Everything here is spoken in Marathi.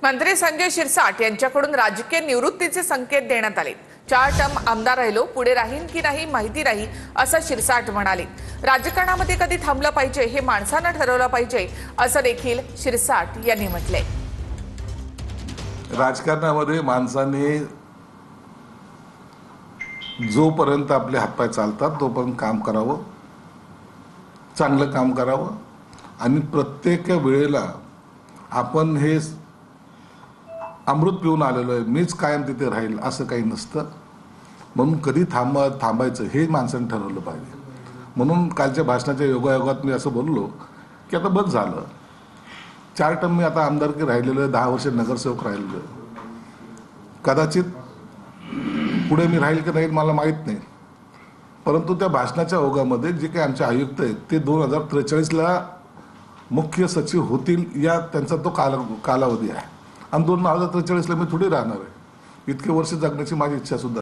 मंत्री संजय शिरसाट यांच्याकडून राजकीय निवृत्तीचे संकेत देण्यात आले। 4 टर्म आमदार राहिलो, पुढे राहीन की नाही माहिती नाही, असं शिरसाट म्हणाले। राजकारणामध्ये कधी थांबलं पाहिजे हे माणसानं ठरवलं पाहिजे, असं देखील शिरसाट यांनी म्हटलंय। राजकारणामध्ये माणसाने जोपर्यंत आपले हातपाय चालतात तोपर्यंत काम करावं, चांगलं काम करावं आणि प्रत्येक वेळेला आपण हे अमृत पिऊन आलेलो आहे, मीच कायम तिथे राहील असं काही नसतं। म्हणून कधी थांबायचं हे माणसाने ठरवलं पाहिजे। म्हणून कालच्या भाषणाच्या योगायोगात मी असं बोललो की आता बस झालं, 4 टर्म मी आता आमदारकी राहिलेलं आहे, 10 वर्ष नगरसेवक राहिलेलो आहे। कदाचित पुढे मी राहील की नाही मला माहीत नाही, परंतु त्या भाषणाच्या ओघामध्ये जे काही आमचे आयुक्त आहेत ते 2043ला मुख्य सचिव होतील या त्यांचा तो कालावधी आहे आणि 2043ला मी थोडी राहणार आहे। इतके वर्ष जगण्याची माझी इच्छा सुद्धा